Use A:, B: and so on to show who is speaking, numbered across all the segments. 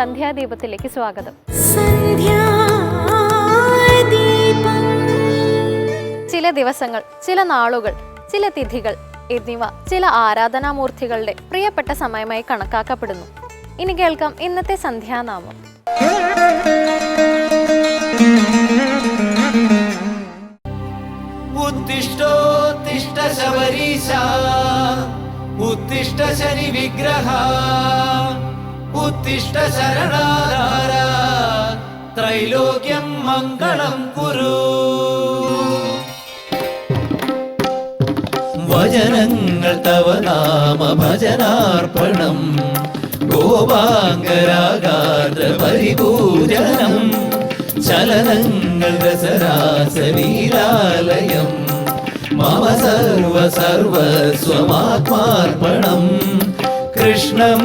A: സന്ധ്യാദീപത്തിലേക്ക് സ്വാഗതം. ചില ദിവസങ്ങൾ, ചില നാളുകൾ, ചില തിഥികൾ എന്നിവ ചില ആരാധനാമൂർത്തികളുടെ പ്രിയപ്പെട്ട സമയമായി കണക്കാക്കപ്പെടുന്നു. ഇനി കേൾക്കാം ഇന്നത്തെ സന്ധ്യാനാമം.
B: ഉത്തിഷ്ഠോത്തിഷ്ഠ ശബരീശ, ഉത്തിഷ്ഠ ശനി വിഗ്രഹ, ഉത്തിഷ്ഠ ശരണാധാര, ത്രൈലോക്യം മംഗളം കുരു. വചനങ്ങൾ തവ നാമ ഭജനാർപ്പണം, ഗോപാംഗരാഗാദ്ര പരിപൂജനം, ചലനങ്ങൾ രസരാസലീലാലയം, മമ സർവ സർവസ്വമാത്മാർപ്പണം. കൃഷ്ണം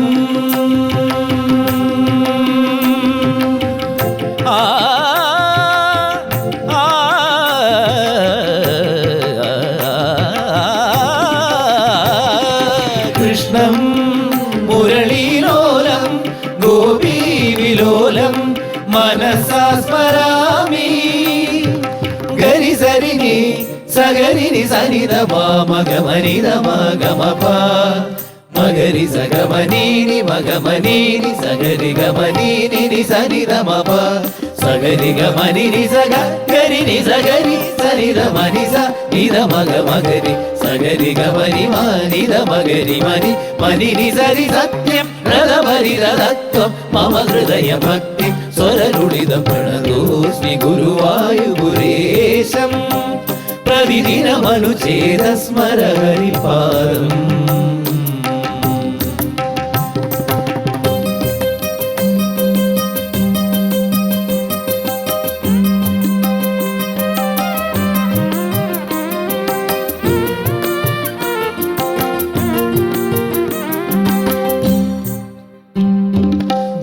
B: കൃഷ്ണം മുരളീലോലം ഗോപീവിലോലം മനസാ സ്മരാമി. ഗരി സരിനി സഗരിനി സനിത മഗമനിത മഗമപ, മഗരി സഗമനീനി മഗമനീനി സഗരി ഗമനീനി സനിത മപ, സഗരി ഗമനിനി സഗ ഗരിനി സഗരി സനിത മനിസ നിത മഗ മഗരി സഗരി ഗമനി മാനിത മഗരി മനി മനിനി സരി. സത്യം രഥപരിതത്വം മമ ഹൃദയ ഭക്തി സ്വരലുളിതം പ്രണതോസ്മി ഗുരുവായൂരേശം. പ്രതിദിനമനുചേത സ്മര ഹരിപാദം.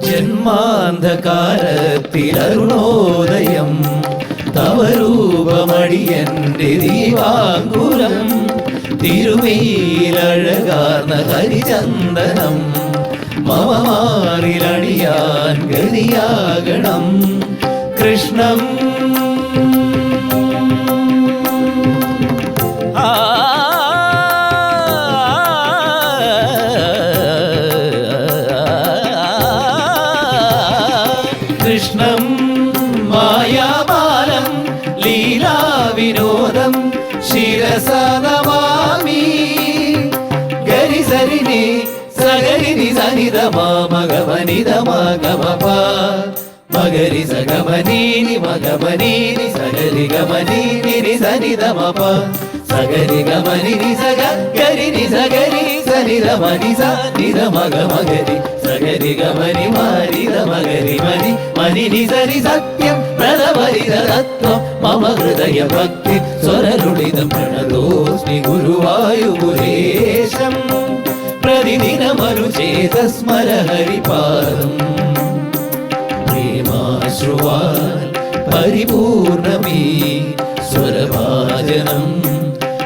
B: ജന്മാന്ധകാരത്തിലരുണോദയം തവ രൂപമടിയന്റെ ദീവാങ്കുരം, തിരുമേലഴകാർന്ന ഹരിചന്ദനം മമ മാറിലണിയാൻ ഗതിയാകണം. കൃഷ്ണം കൃഷ്ണം മായാബാലം ലീലാവിനോദം ശിരസ നമാമി. ഗരി സരിനി സഗരിനി സനിത മഗമനിത മഗമപ, മഗരി സഗമനീനി മഗമനീനി സഗരി ഗമനീനി സനിത മപ, സഗരി ഗമനിനി സഗ ഗരിനി സഗരി സനിത മനിസ നിത മഗ മഗരി സഗരി ഗമനി മാരിത മഗരി മനി മനിനി സരി. സത്യം പ്രദപരിതത്വം മമ ഹൃദയ ഭക്തി സ്വരലുളിതം പ്രണതോസ്മി ഗുരുവായൂരേശം. പ്രതിദിനമനുചേത സ്മര ഹരിപാദം. പ്രേമാശ്രുവാൽ പരിപൂർണമീ സ്വരഭാജനം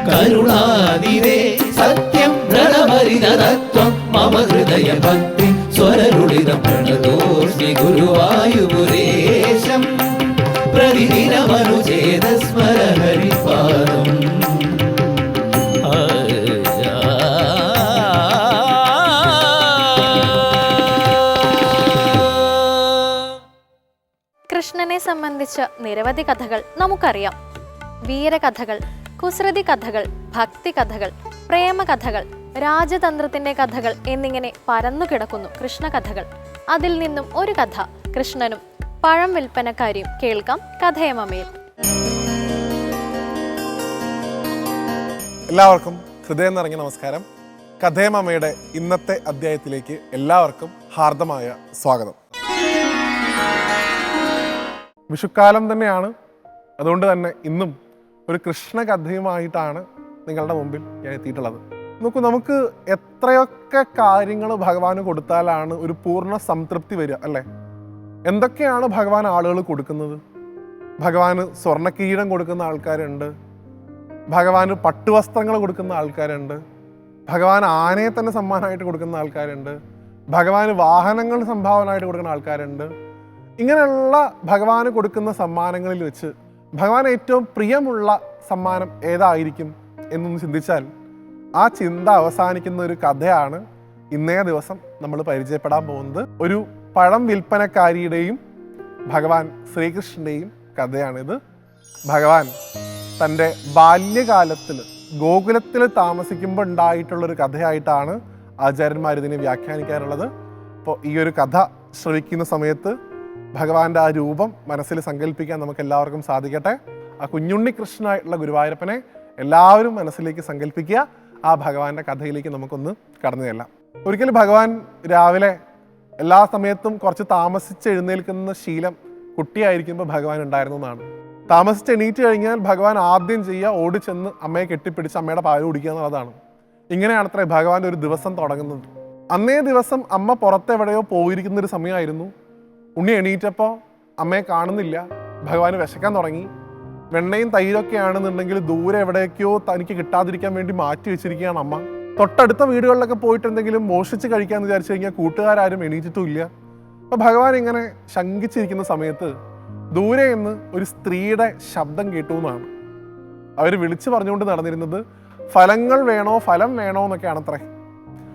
B: കരുണാനിധേ. സത്യം പ്രണപരിതത്വം മമ ഹൃദയ ഭക്തി സ്വരലുളിതം പ്രണതോസ്മി ഗുരുവായൂരേശം. പ്രതിദിനമനുചേത സ്മര ഹരിപാദം.
A: കൃഷ്ണനെ സംബന്ധിച്ച നിരവധി കഥകൾ നമുക്കറിയാം. വീരകഥകൾ, കുസൃതി കഥകൾ, ഭക്തി കഥകൾ, പ്രേമകഥകൾ, രാജതന്ത്രത്തിന്റെ കഥകൾ എന്നിങ്ങനെ പരന്നു കിടക്കുന്നു കൃഷ്ണകഥകൾ. അതിൽ നിന്നും ഒരു കഥ, കൃഷ്ണനും പഴം വിൽപ്പനക്കാരിയും. കേൾക്കാം കഥയമമയിൽ.
C: എല്ലാവർക്കും ഹൃദയം നിറഞ്ഞ നമസ്കാരം. കഥയമമ്മയുടെ ഇന്നത്തെ അധ്യായത്തിലേക്ക് എല്ലാവർക്കും ഹാർദമായ സ്വാഗതം. വിഷുക്കാലം തന്നെയാണ്. അതുകൊണ്ട് തന്നെ ഇന്നും ഒരു കൃഷ്ണ കഥയുമായിട്ടാണ് നിങ്ങളുടെ മുമ്പിൽ ഞാൻ എത്തിയിട്ടുള്ളത്. നോക്കൂ, നമുക്ക് എത്രയൊക്കെ കാര്യങ്ങൾ ഭഗവാന് കൊടുത്താലാണ് ഒരു പൂർണ്ണ സംതൃപ്തി വരിക, അല്ലേ? എന്തൊക്കെയാണ് ഭഗവാൻ ആളുകൾ കൊടുക്കുന്നത്? ഭഗവാന് സ്വർണ്ണക്കിരീടം കൊടുക്കുന്ന ആൾക്കാരുണ്ട്, ഭഗവാന് പട്ടുവസ്ത്രങ്ങൾ കൊടുക്കുന്ന ആൾക്കാരുണ്ട്, ഭഗവാൻ ആനയെ തന്നെ സമ്മാനമായിട്ട് കൊടുക്കുന്ന ആൾക്കാരുണ്ട്, ഭഗവാന് വാഹനങ്ങൾ സംഭാവനയായിട്ട് കൊടുക്കുന്ന ആൾക്കാരുണ്ട്. ഇങ്ങനെയുള്ള ഭഗവാന് കൊടുക്കുന്ന സമ്മാനങ്ങളിൽ വെച്ച് ഭഗവാൻ ഏറ്റവും പ്രിയമുള്ള സമ്മാനം ഏതായിരിക്കും എന്നൊന്ന് ചിന്തിച്ചാൽ ആ ചിന്ത അവസാനിക്കുന്ന ഒരു കഥയാണ് ഇന്നേ ദിവസം നമ്മൾ പരിചയപ്പെടാൻ പോകുന്നത്. ഒരു പഴം വിൽപ്പനക്കാരിയുടെയും ഭഗവാൻ ശ്രീകൃഷ്ണൻ്റെയും കഥയാണിത്. ഭഗവാൻ തൻ്റെ ബാല്യകാലത്തിൽ ഗോകുലത്തിൽ താമസിക്കുമ്പോൾ ഉണ്ടായിട്ടുള്ളൊരു കഥയായിട്ടാണ് ആചാര്യന്മാർ ഇതിനെ വ്യാഖ്യാനിക്കാറുള്ളത്. അപ്പോൾ ഈ ഒരു കഥ ശ്രവിക്കുന്ന സമയത്ത് ഭഗവാന്റെ ആ രൂപം മനസ്സിൽ സങ്കല്പിക്കാൻ നമുക്ക് എല്ലാവർക്കും സാധിക്കട്ടെ. ആ കുഞ്ഞുണ്ണി കൃഷ്ണനായിട്ടുള്ള ഗുരുവായൂരപ്പനെ എല്ലാവരും മനസ്സിലേക്ക് സങ്കല്പിക്കുക. ആ ഭഗവാന്റെ കഥയിലേക്ക് നമുക്കൊന്ന് കടന്നു ചെല്ലാം. ഒരിക്കലും ഭഗവാൻ രാവിലെ എല്ലാ സമയത്തും കുറച്ച് താമസിച്ച് എഴുന്നേൽക്കുന്ന ശീലം കുട്ടിയായിരിക്കുമ്പോൾ ഭഗവാൻ ഉണ്ടായിരുന്നു എന്നാണ്. താമസിച്ച് എണീറ്റ് കഴിഞ്ഞാൽ ഭഗവാൻ ആദ്യം ചെയ്യുക ഓടിച്ചെന്ന് അമ്മയെ കെട്ടിപ്പിടിച്ച് അമ്മയുടെ പാല് കുടിക്കുക എന്നുള്ളതാണ്. ഇങ്ങനെയാണ് അത്ര ഭഗവാന്റെ ഒരു ദിവസം തുടങ്ങുന്നത്. അന്നേ ദിവസം അമ്മ പുറത്തെവിടെയോ പോയിരിക്കുന്നൊരു സമയമായിരുന്നു. ഉണ്ണി എണീറ്റപ്പോൾ അമ്മയെ കാണുന്നില്ല. ഭഗവാന് വിശക്കാൻ തുടങ്ങി. വെണ്ണയും തൈരൊക്കെ ആണെന്നുണ്ടെങ്കിൽ ദൂരെ എവിടേക്കോ തനിക്ക് കിട്ടാതിരിക്കാൻ വേണ്ടി മാറ്റി വെച്ചിരിക്കുകയാണ് അമ്മ. തൊട്ടടുത്ത വീടുകളിലൊക്കെ പോയിട്ട് എന്തെങ്കിലും മോഷിച്ച് കഴിക്കാമെന്ന് വിചാരിച്ചു കഴിഞ്ഞാൽ കൂട്ടുകാരും എണീറ്റിട്ടുമില്ല. അപ്പോൾ ഭഗവാൻ ഇങ്ങനെ ശങ്കിച്ചിരിക്കുന്ന സമയത്ത് ദൂരെ നിന്ന് ഒരു സ്ത്രീയുടെ ശബ്ദം കേട്ടു എന്നാണ്. അവർ വിളിച്ചു പറഞ്ഞുകൊണ്ട് നടന്നിരുന്നത് ഫലങ്ങൾ വേണോ ഫലം വേണോ എന്നൊക്കെയാണ് അത്രേ.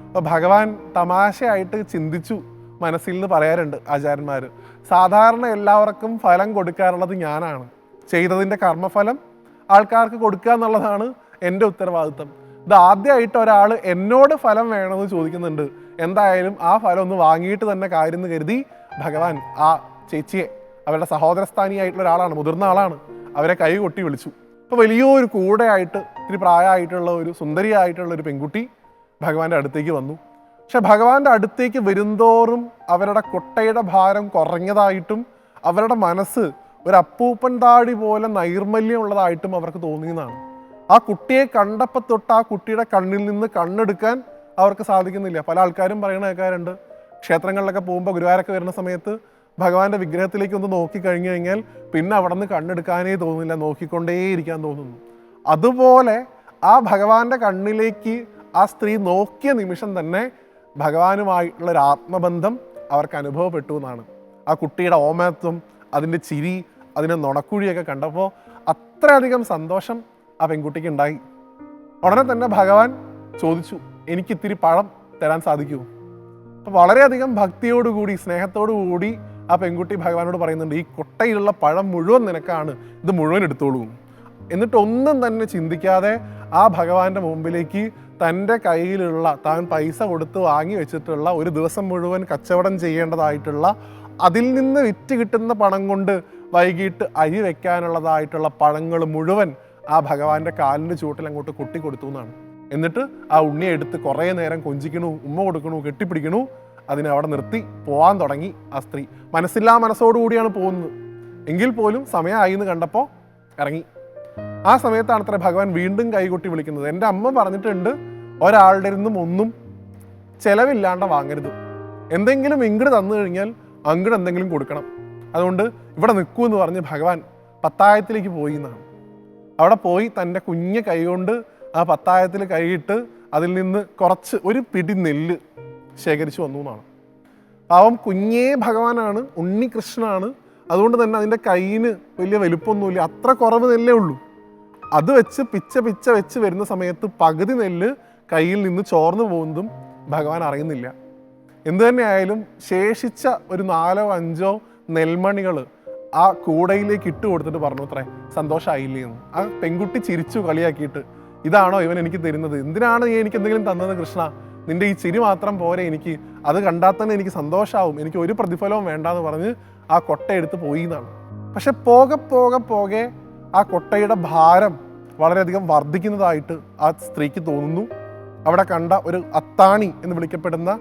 C: അപ്പോൾ ഭഗവാൻ തമാശയായിട്ട് ചിന്തിച്ചു മനസ്സിൽ നിന്ന് പറയാറുണ്ട് ആചാര്യന്മാർ, സാധാരണ എല്ലാവർക്കും ഫലം കൊടുക്കാറുള്ളത് ഞാനാണ്. ചെയ്തതിൻ്റെ കർമ്മഫലം ആൾക്കാർക്ക് കൊടുക്കുക എന്നുള്ളതാണ് എൻ്റെ ഉത്തരവാദിത്വം. ഇത് ആദ്യമായിട്ട് ഒരാൾ എന്നോട് ഫലം വേണമെന്ന് ചോദിക്കുന്നുണ്ട്. എന്തായാലും ആ ഫലം ഒന്ന് വാങ്ങിയിട്ട് തന്നെ കാര്യം എന്ന് കരുതി ഭഗവാൻ ആ ചേച്ചിയെ, അവരുടെ സഹോദരസ്ഥാനിയായിട്ടുള്ള ഒരാളാണ്, മുതിർന്ന ആളാണ്, അവരെ കൈ കൊട്ടി വിളിച്ചു. അപ്പോൾ വലിയൊരു കൂടെയായിട്ട് ഇത്തിരി പ്രായമായിട്ടുള്ള ഒരു സുന്ദരിയായിട്ടുള്ള ഒരു പെൺകുട്ടി ഭഗവാന്റെ അടുത്തേക്ക് വന്നു. പക്ഷെ ഭഗവാന്റെ അടുത്തേക്ക് വരുന്തോറും അവരുടെ കൊട്ടയുടെ ഭാരം കുറഞ്ഞതായിട്ടും അവരുടെ മനസ്സ് ഒരു അപ്പൂപ്പൻ താടി പോലെ നൈർമല്യമുള്ളതായിട്ടും അവർക്ക് തോന്നിയെന്നാണ്. ആ കുട്ടിയെ കണ്ടപ്പോൾ തൊട്ട് ആ കുട്ടിയുടെ കണ്ണിൽ നിന്ന് കണ്ണെടുക്കാൻ അവർക്ക് സാധിക്കുന്നില്ല. പല ആൾക്കാരും പറയുന്ന കേൾക്കാറുണ്ട്, ക്ഷേത്രങ്ങളിലൊക്കെ പോകുമ്പോൾ ഗുരുവായൂരൊക്കെ വരുന്ന സമയത്ത് ഭഗവാന്റെ വിഗ്രഹത്തിലേക്ക് ഒന്ന് നോക്കി കഴിഞ്ഞു കഴിഞ്ഞാൽ പിന്നെ അവിടെ നിന്ന് കണ്ണെടുക്കാനേ തോന്നുന്നില്ല, നോക്കിക്കൊണ്ടേയിരിക്കാൻ തോന്നുന്നു. അതുപോലെ ആ ഭഗവാന്റെ കണ്ണിലേക്ക് ആ സ്ത്രീ നോക്കിയ നിമിഷം തന്നെ ഭഗവാനുമായിട്ടുള്ള ഒരു ആത്മബന്ധം അവർക്ക് അനുഭവപ്പെട്ടു എന്നാണ്. ആ കുട്ടിയുടെ ഓമനത്വം, അതിൻ്റെ ചിരി, അതിൻ്റെ നുണക്കുഴിയൊക്കെ കണ്ടപ്പോൾ അത്രയധികം സന്തോഷം ആ പെൺകുട്ടിക്ക് ഉണ്ടായി. ഉടനെ തന്നെ ഭഗവാൻ ചോദിച്ചു, എനിക്ക് ഇത്തിരി പഴം തരാൻ സാധിക്കുമോ? അപ്പോൾ വളരെയധികം ഭക്തിയോടുകൂടി സ്നേഹത്തോടു കൂടി ആ പെൺകുട്ടി ഭഗവാനോട് പറയുന്നുണ്ട്, ഈ കൊട്ടയിലുള്ള പഴം മുഴുവൻ നിനക്കാണ്, ഇത് മുഴുവൻ എടുത്തോളൂ. എന്നിട്ട് ഒന്നും തന്നെ ചിന്തിക്കാതെ ആ ഭഗവാന്റെ മുമ്പിലേക്ക് തൻ്റെ കയ്യിലുള്ള താൻ പൈസ കൊടുത്ത് വാങ്ങി വെച്ചിട്ടുള്ള ഒരു ദിവസം മുഴുവൻ കച്ചവടം ചെയ്യേണ്ടതായിട്ടുള്ള അതിൽ നിന്ന് വിറ്റ് കിട്ടുന്ന പണം കൊണ്ട് വൈകിട്ട് അരി വെക്കാനുള്ളതായിട്ടുള്ള പഴങ്ങൾ മുഴുവൻ ആ ഭഗവാന്റെ കാലിൻ്റെ ചുവട്ടിൽ അങ്ങോട്ട് കൊട്ടിക്കൊടുത്തു എന്നാണ്. എന്നിട്ട് ആ ഉണ്ണിയെ എടുത്ത് കുറേ നേരം കൊഞ്ചിക്കണു, ഉമ്മ കൊടുക്കണു, കെട്ടിപ്പിടിക്കണു. അതിനെ അവിടെ നിർത്തി പോവാൻ തുടങ്ങി ആ സ്ത്രീ. മനസ്സില്ലാ മനസ്സോടുകൂടിയാണ് പോകുന്നത്. എങ്കിൽ പോലും സമയമായി എന്ന് കണ്ടപ്പോൾ ഇറങ്ങി. ആ സമയത്താണ് അത്ര ഭഗവാൻ വീണ്ടും കൈകൊട്ടി വിളിക്കുന്നത്. എൻ്റെ അമ്മ പറഞ്ഞിട്ടുണ്ട്, ഒരാളുടെ നിന്നും ഒന്നും ചെലവില്ലാണ്ട് വാങ്ങരുത്. എന്തെങ്കിലും ഇങ്ങോട്ട് തന്നു കഴിഞ്ഞാൽ അങ്ങോട്ട് എന്തെങ്കിലും കൊടുക്കണം. അതുകൊണ്ട് ഇവിടെ നിൽക്കൂ എന്ന് പറഞ്ഞ് ഭഗവാൻ പത്തായത്തിലേക്ക് പോയി എന്നാണ്. അവിടെ പോയി തൻ്റെ കുഞ്ഞ് കൈകൊണ്ട് ആ പത്തായത്തിൽ കൈയിട്ട് അതിൽ നിന്ന് കുറച്ച് ഒരു പിടി നെല്ല് ശേഖരിച്ചു വന്നു എന്നാണ്. പാവം കുഞ്ഞേ ഭഗവാനാണ്, ഉണ്ണികൃഷ്ണനാണ്. അതുകൊണ്ട് തന്നെ അതിൻ്റെ കയ്യിന് വലിയ വലുപ്പമൊന്നുമില്ല, അത്ര കുറവ് നെല്ലേ ഉള്ളൂ. അത് വെച്ച് പിച്ച വെച്ച് വരുന്ന സമയത്ത് പകുതി നെല്ല് കയ്യിൽ നിന്ന് ചോർന്നു പോകുന്നതും ഭഗവാൻ അറിയുന്നില്ല. എന്തു തന്നെയായാലും ശേഷിച്ച ഒരു 4-5 നെൽമണികൾ ആ കൂടയിലേക്ക് ഇട്ട് കൊടുത്തിട്ട് പറഞ്ഞു അത്രേ, സന്തോഷമായില്ലേ എന്ന്. ആ പെൺകുട്ടി ചിരിച്ചു കളിയാക്കിയിട്ട്, ഇതാണോ ഇവൻ എനിക്ക് തരുന്നത്? എന്തിനാണ് നീ എനിക്ക് എന്തെങ്കിലും തന്നത് കൃഷ്ണ? നിന്റെ ഈ ചിരി മാത്രം പോരെ എനിക്ക്, അത് കണ്ടാൽ തന്നെ എനിക്ക് സന്തോഷമാവും, എനിക്ക് ഒരു പ്രതിഫലവും വേണ്ടാന്ന് പറഞ്ഞ് ആ കൊട്ട എടുത്ത് പോയി എന്നാണ്. പക്ഷെ പോകെ ആ കൊട്ടയുടെ ഭാരം വളരെയധികം വർദ്ധിക്കുന്നതായിട്ട് ആ സ്ത്രീക്ക് തോന്നുന്നു. അവിടെ കണ്ട ഒരു അത്താണി എന്ന് വിളിക്കപ്പെടുന്ന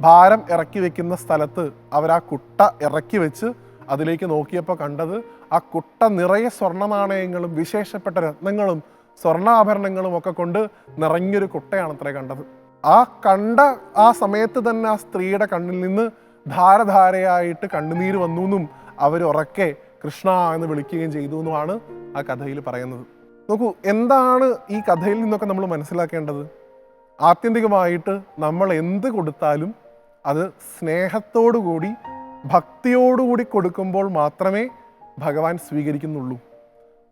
C: ഭാരം ഇറക്കി വെക്കുന്ന സ്ഥലത്ത് അവർ ആ കുട്ട ഇറക്കി വെച്ച് അതിലേക്ക് നോക്കിയപ്പോൾ കണ്ടത് ആ കുട്ട നിറയെ സ്വർണ്ണ നാണയങ്ങളും വിശേഷപ്പെട്ട രത്നങ്ങളും സ്വർണ്ണാഭരണങ്ങളും ഒക്കെ കൊണ്ട് നിറഞ്ഞൊരു കുട്ടയാണ് അത്രേ കണ്ടത്. ആ കണ്ട ആ സമയത്ത് തന്നെ ആ സ്ത്രീയുടെ കണ്ണിൽ നിന്ന് ധാരധാരയായിട്ട് കണ്ണുനീര് വന്നു എന്നും അവർ ഉറക്കെ കൃഷ്ണ എന്ന് വിളിക്കുകയും ചെയ്തു എന്നുമാണ് ആ കഥയിൽ പറയുന്നത്. നോക്കൂ, എന്താണ് ഈ കഥയിൽ നിന്നൊക്കെ നമ്മൾ മനസ്സിലാക്കേണ്ടത്? ആത്യന്തികമായിട്ട് നമ്മൾ എന്ത് കൊടുത്താലും അത് സ്നേഹത്തോടുകൂടി ഭക്തിയോടുകൂടി കൊടുക്കുമ്പോൾ മാത്രമേ ഭഗവാൻ സ്വീകരിക്കുന്നുള്ളൂ.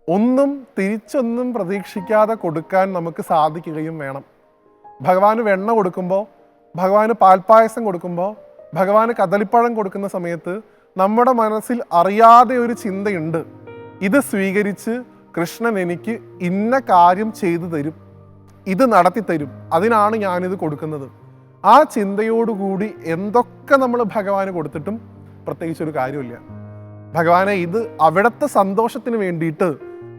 C: ഒന്നും തിരിച്ചൊന്നും പ്രതീക്ഷിക്കാതെ കൊടുക്കാൻ നമുക്ക് സാധിക്കുകയും വേണം. ഭഗവാന് വെണ്ണ കൊടുക്കുമ്പോൾ, ഭഗവാന് പാൽപ്പായസം കൊടുക്കുമ്പോൾ, ഭഗവാന് കദളിപ്പഴം കൊടുക്കുന്ന സമയത്ത് നമ്മുടെ മനസ്സിൽ അറിയാതെ ഒരു ചിന്തയുണ്ട്, ഇത് സ്വീകരിച്ച് കൃഷ്ണൻ എനിക്ക് ഇന്ന കാര്യം ചെയ്തു തരും, ഇത് നടത്തി തരും, അതിനാണ് ഞാനിത് കൊടുക്കുന്നത്. ആ ചിന്തയോടുകൂടി എന്തൊക്കെ നമ്മൾ ഭഗവാന് കൊടുത്തിട്ടും പ്രത്യേകിച്ചൊരു കാര്യമില്ല. ഭഗവാനെ ഇത് അവിടുത്തെ സന്തോഷത്തിന് വേണ്ടിയിട്ട്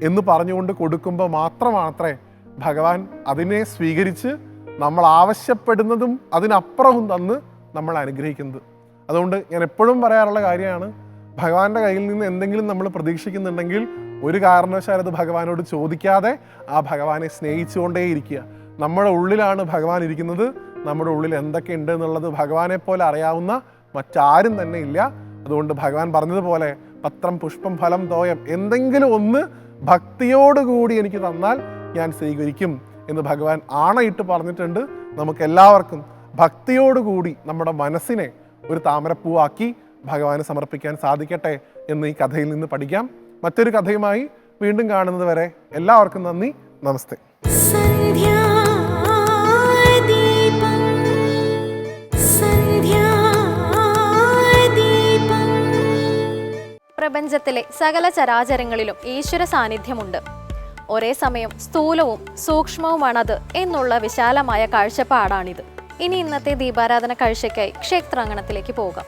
C: എന്ന് പറഞ്ഞുകൊണ്ട് കൊടുക്കുമ്പോൾ മാത്രമാത്രേ ഭഗവാൻ അതിനെ സ്വീകരിച്ച് നമ്മൾ ആവശ്യപ്പെടുന്നതും അതിനപ്പുറവും തന്ന് നമ്മൾ അനുഗ്രഹിക്കുന്നത്. അതുകൊണ്ട് ഞാൻ എപ്പോഴും പറയാറുള്ള കാര്യമാണ്, ഭഗവാന്റെ കയ്യിൽ നിന്ന് എന്തെങ്കിലും നമ്മൾ പ്രതീക്ഷിക്കുന്നുണ്ടെങ്കിൽ ഒരു കാരണവശാലും അത് ഭഗവാനോട് ചോദിക്കാതെ ആ ഭഗവാനെ സ്നേഹിച്ചുകൊണ്ടേയിരിക്കുക. നമ്മുടെ ഉള്ളിലാണ് ഭഗവാൻ ഇരിക്കുന്നത്. നമ്മുടെ ഉള്ളിൽ എന്തൊക്കെ ഉണ്ട് എന്നുള്ളത് ഭഗവാനെ പോലെ അറിയാവുന്ന മറ്റാരും തന്നെ ഇല്ല. അതുകൊണ്ട് ഭഗവാൻ പറഞ്ഞതുപോലെ പത്രം പുഷ്പം ഫലം തോയം, എന്തെങ്കിലും ഒന്ന് ഭക്തിയോടുകൂടി എനിക്ക് തന്നാൽ ഞാൻ സ്വീകരിക്കും എന്ന് ഭഗവാൻ ആണയിട്ട് പറഞ്ഞിട്ടുണ്ട്. നമുക്ക് എല്ലാവർക്കും ഭക്തിയോടുകൂടി നമ്മുടെ മനസ്സിനെ ഒരു താമരപ്പൂവാക്കി ഭഗവാന് സമർപ്പിക്കാൻ സാധിക്കട്ടെ എന്ന് ഈ കഥയിൽ നിന്ന് പഠിക്കാം. മറ്റൊരു കഥയുമായി വീണ്ടും കാണുന്നത് വരെ എല്ലാവർക്കും നന്ദി, നമസ്തേ.
A: പ്രപഞ്ചത്തിലെ സകല ചരാചരങ്ങളിലും ഈശ്വര സാന്നിധ്യമുണ്ട്. ഒരേ സമയം സ്ഥൂലവും സൂക്ഷ്മവുമാണത് എന്നുള്ള വിശാലമായ കാഴ്ചപ്പാടാണിത്. ഇനി ഇന്നത്തെ ദീപാരാധന കാഴ്ചയ്ക്കായി ക്ഷേത്രാങ്കണത്തിലേക്ക് പോകാം.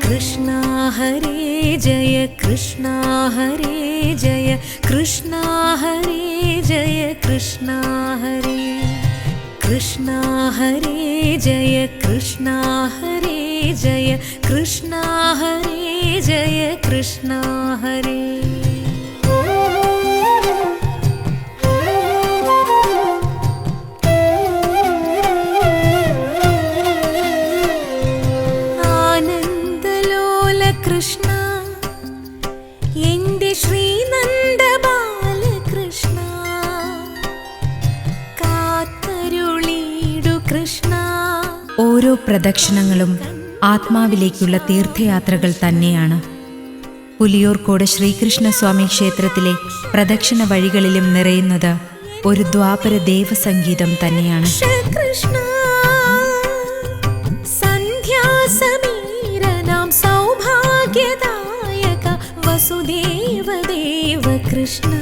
D: കൃഷ്ണ ഹരേ ജയ കൃഷ്ണ ഹരേ ജയ കൃഷ്ണ ഹരേ ജയ കൃഷ്ണ ഹരേ കൃഷ്ണ ഹരേ ജയ കൃഷ്ണ ഹരേ ജയ കൃഷ്ണ ഹരേ ജയ കൃഷ്ണ ഹരേ. ആനന്ദലോല കൃഷ്ണ എന്റെ ശ്രീനന്ദ ബാലകൃഷ്ണ, കാത്തരുളീടു കൃഷ്ണ. ഓരോ പ്രദക്ഷിണങ്ങളും ആത്മാവിലേക്കുള്ള തീർത്ഥയാത്രകൾ തന്നെയാണ്. പുലിയൂർക്കോട് ശ്രീകൃഷ്ണസ്വാമി ക്ഷേത്രത്തിലെ പ്രദക്ഷിണ വഴികളിലും നിറയുന്നത് ഒരു ദ്വാപര ദേവസംഗീതം തന്നെയാണ്. സന്ധ്യാസമീരനാം സൗഭാഗ്യദായക വസുദേവദേവ കൃഷ്ണ,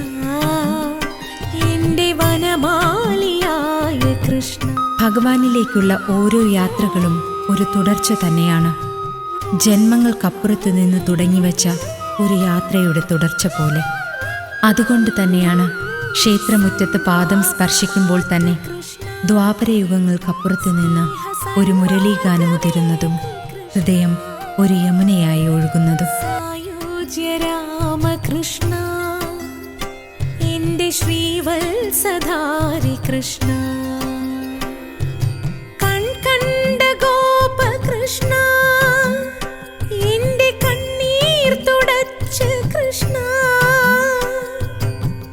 D: എന്റെ വനമാലിയായ കൃഷ്ണ. ഭഗവാനിലേക്കുള്ള ഓരോ യാത്രകളും ഒരു തുടർച്ച തന്നെയാണ്. ജന്മങ്ങൾക്കപ്പുറത്തു നിന്ന് തുടങ്ങിവെച്ച ഒരു യാത്രയുടെ തുടർച്ച പോലെ. അതുകൊണ്ട് തന്നെയാണ് ക്ഷേത്രമുറ്റത്ത് പാദം സ്പർശിക്കുമ്പോൾ തന്നെ ദ്വാപരയുഗങ്ങൾക്കപ്പുറത്തു നിന്ന് ഒരു മുരളീഗാനമുതിരുന്നതും ഹൃദയം ഒരു യമുനയായി ഒഴുകുന്നതും. രാമകൃഷ്ണ എന്റെ ശ്രീവത്സധാരി കൃഷ്ണ, കൺകണ്ട ഗോപകൃഷ്ണ എന്റെ കണ്ണീർ തുടച്ച് കൃഷ്ണ,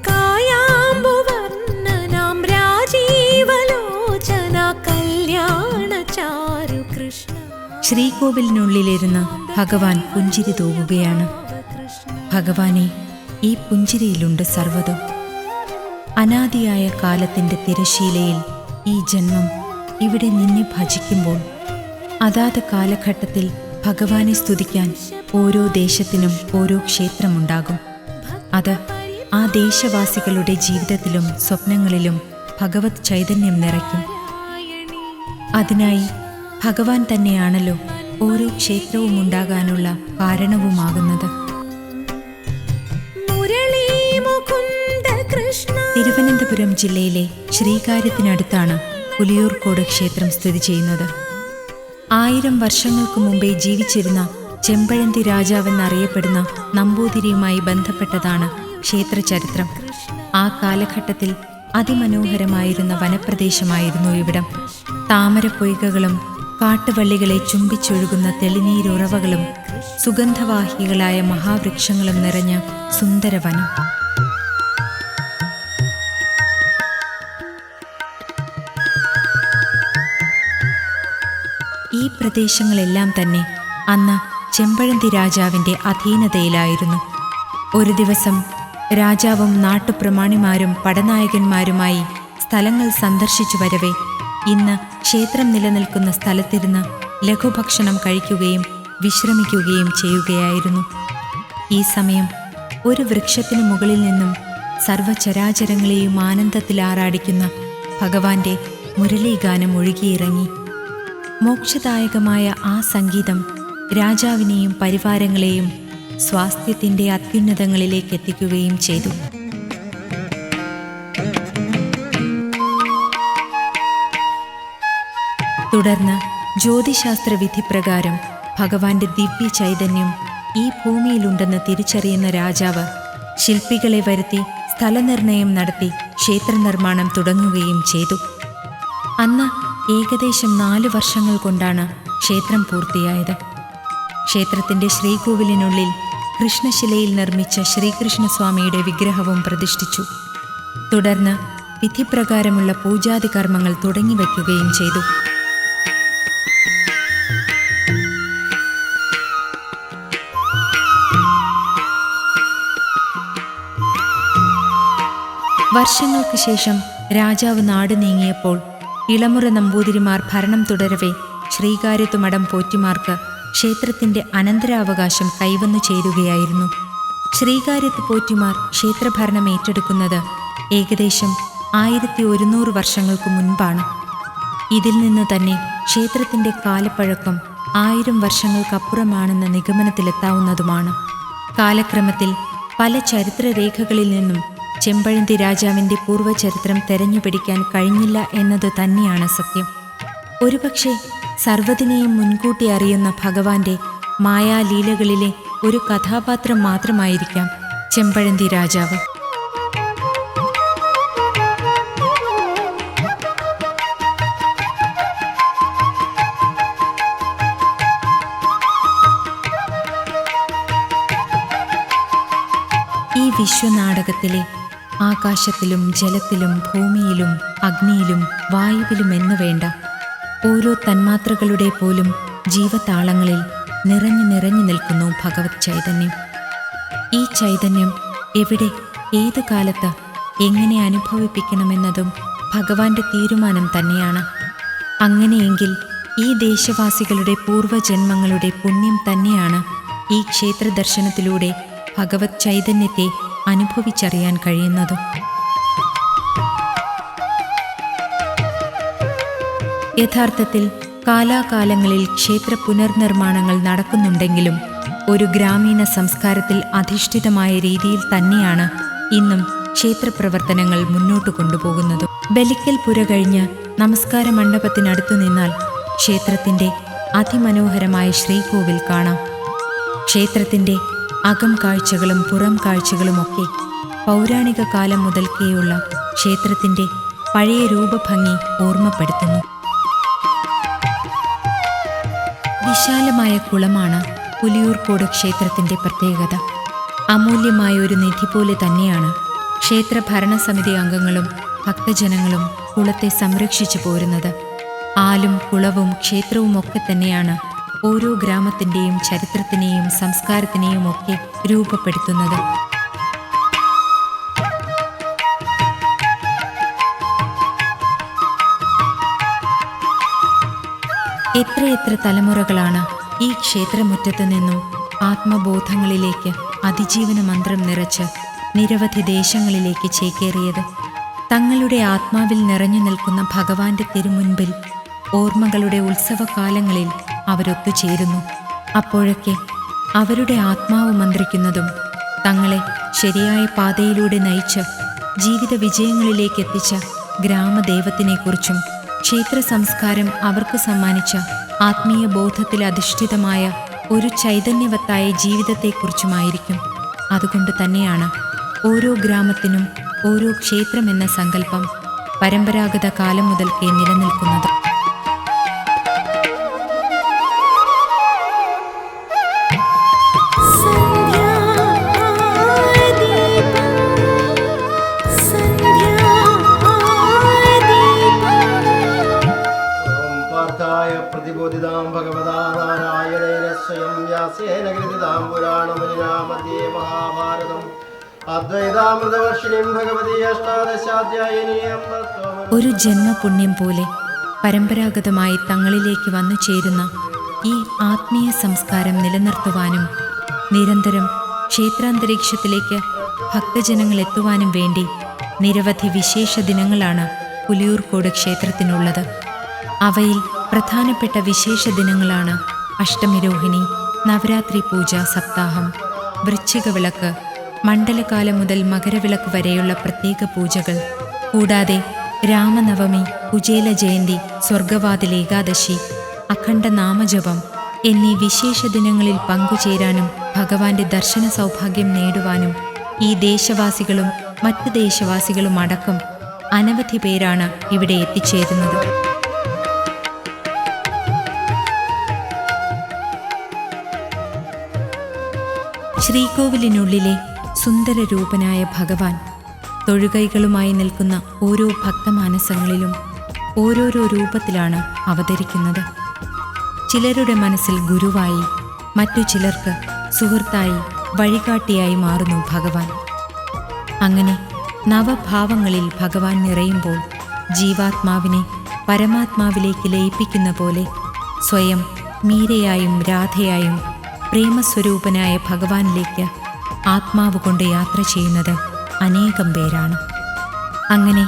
D: കായാമ്പുവർണ്ണനാം രാജീവലോചന കല്യാണചാരു കൃഷ്ണ. ശ്രീകോവിലിനുള്ളിലിരുന്ന് ഭഗവാൻ പുഞ്ചിരി തൂകുകയാണ്. ഭഗവാനെ, ഈ പുഞ്ചിരിയിലുണ്ട് സർവ്വതും. അനാദിയായ കാലത്തിൻ്റെ തിരശീലയിൽ ഈ ജന്മം ഇവിടെ നിന്നെ ഭജിക്കുമ്പോൾ അതാത് കാലഘട്ടത്തിൽ ഭഗവാനെ സ്തുതിക്കാൻ ഓരോ ദേശത്തിനും ഓരോ ക്ഷേത്രമുണ്ടാകും. അത് ആ ദേശവാസികളുടെ ജീവിതത്തിലും സ്വപ്നങ്ങളിലും ഭഗവത് ചൈതന്യം നിറയ്ക്കും. അതിനായി ഭഗവാൻ തന്നെയാണല്ലോ ഓരോ ക്ഷേത്രവും ഉണ്ടാകാനുള്ള കാരണവുമാകുന്നത്. തിരുവനന്തപുരം ജില്ലയിലെ ശ്രീകാര്യത്തിനടുത്താണ് പുലിയൂർക്കോട് ക്ഷേത്രം സ്ഥിതി ചെയ്യുന്നത്. 1000 വർഷങ്ങൾക്ക് മുമ്പേ ജീവിച്ചിരുന്ന ചെമ്പഴന്തി രാജാവെന്നറിയപ്പെടുന്ന നമ്പൂതിരിയുമായി ബന്ധപ്പെട്ടതാണ് ക്ഷേത്രചരിത്രം. ആ കാലഘട്ടത്തിൽ അതിമനോഹരമായിരുന്ന വനപ്രദേശമായിരുന്നു ഇവിടം. താമരപ്പൊയ്കകളും കാട്ടുവള്ളികളെ ചുംബിച്ചൊഴുകുന്ന തെളിനീരുറവകളും സുഗന്ധവാഹികളായ മഹാവൃക്ഷങ്ങളും നിറഞ്ഞ സുന്ദരവനം. ഈ പ്രദേശങ്ങളെല്ലാം തന്നെ അന്ന് ചെമ്പഴന്തി രാജാവിൻ്റെ അധീനതയിലായിരുന്നു. ഒരു ദിവസം രാജാവും നാട്ടുപ്രമാണിമാരും പടനായകന്മാരുമായി സ്ഥലങ്ങൾ സന്ദർശിച്ചു വരവേ ഇന്ന് ക്ഷേത്രം നിലനിൽക്കുന്ന സ്ഥലത്തിരുന്ന് ലഘുഭക്ഷണം കഴിക്കുകയും വിശ്രമിക്കുകയും ചെയ്യുകയായിരുന്നു. ഈ സമയം ഒരു വൃക്ഷത്തിനു മുകളിൽ നിന്നും സർവചരാചരങ്ങളെയും ആനന്ദത്തിലാറാടിക്കുന്ന ഭഗവാന്റെ മുരളീഗാനം ഒഴുകിയിറങ്ങി. മോക്ഷദായകമായ ആ സംഗീതം രാജാവിനെയും പരിവാരങ്ങളെയും സ്വാസ്ഥ്യത്തിൻ്റെ അത്യുന്നതങ്ങളിലേക്ക് എത്തിക്കുകയും ചെയ്തു. തുടർന്ന് ജ്യോതിശാസ്ത്ര വിധിപ്രകാരം ഭഗവാന്റെ ദിവ്യ ചൈതന്യം ഈ ഭൂമിയിലുണ്ടെന്ന് തിരിച്ചറിയുന്ന രാജാവ് ശില്പികളെ വരുത്തി സ്ഥലനിർണയം നടത്തി ക്ഷേത്രനിർമ്മാണം തുടങ്ങുകയും ചെയ്തു. അന്ന് ഏകദേശം 4 വർഷങ്ങൾ കൊണ്ടാണ് ക്ഷേത്രം പൂർത്തിയായത്. ക്ഷേത്രത്തിൻ്റെ ശ്രീകോവിലിനുള്ളിൽ കൃഷ്ണശിലയിൽ നിർമ്മിച്ച ശ്രീകൃഷ്ണസ്വാമിയുടെ വിഗ്രഹവും പ്രതിഷ്ഠിച്ചു. തുടർന്ന് വിധിപ്രകാരമുള്ള പൂജാതി കർമ്മങ്ങൾ തുടങ്ങിവെക്കുകയും ചെയ്തു. വർഷങ്ങൾക്ക് ശേഷം രാജാവ് നാട് നീങ്ങിയപ്പോൾ ഇളമുറ നമ്പൂതിരിമാർ ഭരണം തുടരവേ ശ്രീകാര്യത്തു മഠം പോറ്റിമാർക്ക് ക്ഷേത്രത്തിൻ്റെ അനന്തരാവകാശം കൈവന്നു ചേരുകയായിരുന്നു. ശ്രീകാര്യത്ത് പോറ്റിമാർ ക്ഷേത്രഭരണം ഏറ്റെടുക്കുന്നത് ഏകദേശം 1100 വർഷങ്ങൾക്ക് മുൻപാണ്. ഇതിൽ നിന്ന് തന്നെ ക്ഷേത്രത്തിൻ്റെ കാലപ്പഴക്കം 1000 വർഷങ്ങൾക്കപ്പുറമാണെന്ന നിഗമനത്തിലെത്താവുന്നതുമാണ്. കാലക്രമത്തിൽ പല ചരിത്രരേഖകളിൽ നിന്നും ചെമ്പഴന്തി രാജാവിൻ്റെ പൂർവ്വചരിത്രം തെരഞ്ഞുപിടിക്കാൻ കഴിഞ്ഞില്ല എന്നത് തന്നെയാണ് സത്യം. ഒരുപക്ഷെ സർവ്വതിനെയും മുൻകൂട്ടി അറിയുന്ന ഭഗവാന്റെ മായാലീലകളിലെ ഒരു കഥാപാത്രം മാത്രമായിരിക്കാം ചെമ്പഴന്തി രാജാവ്. ഈ വിശ്വനാടകത്തിലെ ആകാശത്തിലും ജലത്തിലും ഭൂമിയിലും അഗ്നിയിലും വായുവിലും എന്നു വേണ്ട ഓരോ തന്മാത്രകളുടെ പോലും ജീവതാളങ്ങളിൽ നിറഞ്ഞു നിറഞ്ഞു നിൽക്കുന്നു ഭഗവത് ചൈതന്യം. ഈ ചൈതന്യം എവിടെ, ഏത് കാലത്ത്, എങ്ങനെ അനുഭവിപ്പിക്കണമെന്നതും ഭഗവാന്റെ തീരുമാനം തന്നെയാണ്. അങ്ങനെയെങ്കിൽ ഈ ദേശവാസികളുടെ പൂർവ്വജന്മങ്ങളുടെ പുണ്യം തന്നെയാണ് ഈ ക്ഷേത്ര ദർശനത്തിലൂടെ ഭഗവത് ചൈതന്യത്തെ അനുഭവിച്ചറിയാൻ കഴിയുന്നതും. യഥാർത്ഥത്തിൽ കാലാകാലങ്ങളിൽ ക്ഷേത്ര പുനർനിർമ്മാണങ്ങൾ നടക്കുന്നുണ്ടെങ്കിലും ഒരു ഗ്രാമീണ സംസ്കാരത്തിൽ അധിഷ്ഠിതമായ രീതിയിൽ തന്നെയാണ് ഇന്നും ക്ഷേത്രപ്രവർത്തനങ്ങൾ മുന്നോട്ട് കൊണ്ടുപോകുന്നത്. ബലിക്കൽ പുര കഴിഞ്ഞ് നമസ്കാര മണ്ഡപത്തിനടുത്തു നിന്നാൽ ക്ഷേത്രത്തിൻ്റെ അതിമനോഹരമായ ശ്രീകോവിൽ കാണാം. ക്ഷേത്രത്തിൻ്റെ അകം കാഴ്ചകളും പുറം കാഴ്ചകളുമൊക്കെ പൗരാണിക കാലം മുതൽക്കേയുള്ള ക്ഷേത്രത്തിൻ്റെ പഴയ രൂപഭംഗി ഓർമ്മപ്പെടുത്തുന്നു. വിശാലമായ കുളമാണ് പുലിയൂർക്കോട് ക്ഷേത്രത്തിൻ്റെ പ്രത്യേകത. അമൂല്യമായ ഒരു നിധി പോലെ തന്നെയാണ് ക്ഷേത്ര ഭരണസമിതി അംഗങ്ങളും ഭക്തജനങ്ങളും കുളത്തെ സംരക്ഷിച്ചു പോരുന്നത്. ആലും കുളവും ക്ഷേത്രവും ഒക്കെ തന്നെയാണ് ഓരോ ഗ്രാമത്തിൻ്റെയും ചരിത്രത്തിനെയും സംസ്കാരത്തിനെയും ഒക്കെ രൂപപ്പെടുത്തുന്നത്. എത്രയെത്ര തലമുറകളാണ് ഈ ക്ഷേത്രമുറ്റത്തു നിന്നും ആത്മബോധങ്ങളിലേക്ക് അതിജീവന മന്ത്രം നിറച്ച് നിരവധി ദേശങ്ങളിലേക്ക് ചേക്കേറിയത്. തങ്ങളുടെ ആത്മാവിൽ നിറഞ്ഞു നിൽക്കുന്ന ഭഗവാന്റെ തിരുമുൻപിൽ ഓർമ്മകളുടെ ഉത്സവകാലങ്ങളിൽ അവരൊത്തുചേരുന്നു. അപ്പോഴൊക്കെ അവരുടെ ആത്മാവ് മന്ത്രിക്കുന്നതും തങ്ങളെ ശരിയായ പാതയിലൂടെ നയിച്ച് ജീവിത വിജയങ്ങളിലേക്ക് എത്തിച്ച ഗ്രാമദൈവത്തിനെക്കുറിച്ചും ക്ഷേത്ര സംസ്കാരം അവർക്ക് സമ്മാനിച്ച ആത്മീയ ബോധത്തിൽ അധിഷ്ഠിതമായ ഒരു ചൈതന്യവത്തായ ജീവിതത്തെക്കുറിച്ചുമായിരിക്കും. അതുകൊണ്ട് തന്നെയാണ് ഓരോ ഗ്രാമത്തിനും ഓരോ ക്ഷേത്രം എന്ന സങ്കല്പം പരമ്പരാഗത കാലം മുതൽക്കേ നിലനിൽക്കുന്നത്.
E: അദ്വൈതാമൃതവർഷിണീം ഭഗവതി അഷ്ടാദശാധ്യായിനീം
D: ഒരു ജന്മപുണ്യം പോലെ പരമ്പരാഗതമായി തങ്ങളിലേക്ക് വന്നു ചേരുന്ന ഈ ആത്മീയ സംസ്കാരം നിലനിർത്തുവാനും നിരന്തരം ക്ഷേത്രാന്തരീക്ഷത്തിലേക്ക് ഭക്തജനങ്ങൾ എത്തുവാനും വേണ്ടി നിരവധി വിശേഷ ദിനങ്ങളാണ് പുലിയൂർക്കോട് ക്ഷേത്രത്തിനുള്ളത്. അവയിൽ പ്രധാനപ്പെട്ട വിശേഷ ദിനങ്ങളാണ് അഷ്ടമിരോഹിണി, നവരാത്രി പൂജ സപ്താഹം, വൃശ്ചിക വിളക്ക്, മണ്ഡലകാലം മുതൽ മകരവിളക്ക് വരെയുള്ള പ്രത്യേക പൂജകൾ, കൂടാതെ രാമനവമി, കുചേല ജയന്തി, സ്വർഗവാതിൽ ഏകാദശി, അഖണ്ഡ നാമജപം എന്നീ വിശേഷ ദിനങ്ങളിൽ പങ്കുചേരാനും ഭഗവാന്റെ ദർശന സൗഭാഗ്യം നേടുവാനും ഈ ദേശവാസികളും മറ്റ് ദേശവാസികളും അടക്കം അനവധി പേരാണ് ഇവിടെ എത്തിച്ചേരുന്നത്. ശ്രീകോവിലിനുള്ളിലെ സുന്ദരരൂപനായ ഭഗവാൻ തൊഴുകൈകളുമായി നിൽക്കുന്ന ഓരോ ഭക്തമാനസങ്ങളിലും ഓരോരോ രൂപത്തിലാണ് അവതരിക്കുന്നത്. ചിലരുടെ മനസ്സിൽ ഗുരുവായി, മറ്റു ചിലർക്ക് സുഹൃത്തായി, വഴികാട്ടിയായി മാറുന്നു ഭഗവാൻ. അങ്ങനെ നവഭാവങ്ങളിൽ ഭഗവാൻ നിറയുമ്പോൾ ജീവാത്മാവിനെ പരമാത്മാവിലേക്ക് ലയിപ്പിക്കുന്ന പോലെ സ്വയം മീരയായും രാധയായും പ്രേമസ്വരൂപനായ ഭഗവാനിലേക്ക് ആത്മാവ് കൊണ്ട് യാത്ര ചെയ്യുന്നത് അനേകം പേരാണ്. അങ്ങനെ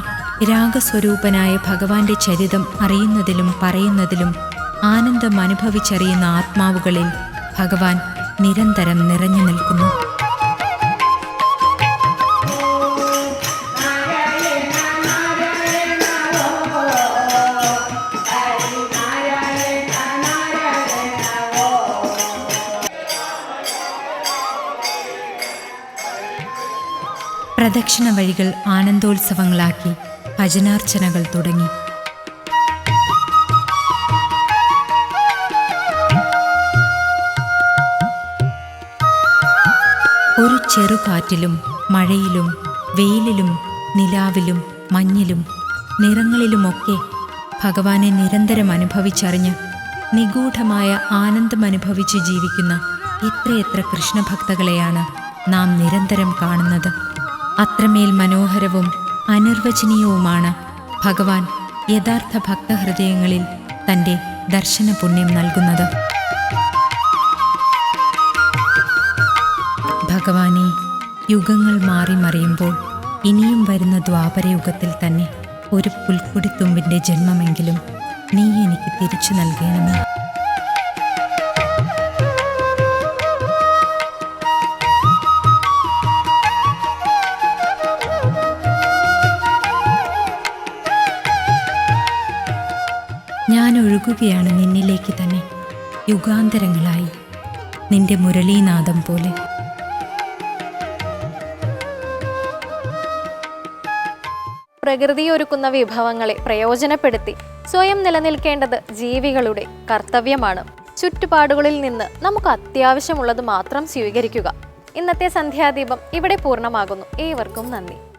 D: രാഗസ്വരൂപനായ ഭഗവാന്റെ ചരിതം അറിയുന്നതിലും പറയുന്നതിലും ആനന്ദം അനുഭവിച്ചറിയുന്ന ആത്മാവുകളിൽ ഭഗവാൻ നിരന്തരം നിറഞ്ഞു നിൽക്കുന്നു. പ്രദക്ഷിണ വഴികൾ ആനന്ദോത്സവങ്ങളാക്കി ഭജനാർച്ചനകൾ തുടങ്ങി. ഒരു ചെറുകാറ്റിലും മഴയിലും വെയിലിലും നിലാവിലും മഞ്ഞിലും നിറങ്ങളിലുമൊക്കെ ഭഗവാനെ നിരന്തരം അനുഭവിച്ചറിഞ്ഞ് നിഗൂഢമായ ആനന്ദമനുഭവിച്ച് ജീവിക്കുന്ന എത്രയെത്ര കൃഷ്ണഭക്തകളെയാണ് നാം നിരന്തരം കാണുന്നത്. അത്രമേൽ മനോഹരവും അനിർവചനീയവുമാണ് ഭഗവാൻ യഥാർത്ഥ ഭക്തഹൃദയങ്ങളിൽ തൻ്റെ ദർശന പുണ്യം നൽകുന്നത്. ഭഗവാനെ, യുഗങ്ങൾ മാറി മറിയുമ്പോൾ ഇനിയും വരുന്ന ദ്വാപരയുഗത്തിൽ തന്നെ ഒരു പുൽക്കൊടിത്തുമ്പിൻ്റെ ജന്മമെങ്കിലും നീ എനിക്ക് തിരിച്ചു നൽകണമേ. ഞാൻ ഒഴുകുകയാണ് നിന്നിലേക്ക് തന്നെ, യുഗാന്തരങ്ങളായി നിന്റെ മുരളീനാദം പോലെ.
A: പ്രകൃതി ഒരുക്കുന്ന വിഭവങ്ങളെ പ്രയോജനപ്പെടുത്തി സ്വയം നിലനിൽക്കേണ്ടത് ജീവികളുടെ കർത്തവ്യമാണ്. ചുറ്റുപാടുകളിൽ നിന്ന് നമുക്ക് അത്യാവശ്യമുള്ളത് മാത്രം സ്വീകരിക്കുക. ഇന്നത്തെ സന്ധ്യാദീപം ഇവിടെ പൂർണ്ണമാകുന്നു. ഏവർക്കും നന്ദി.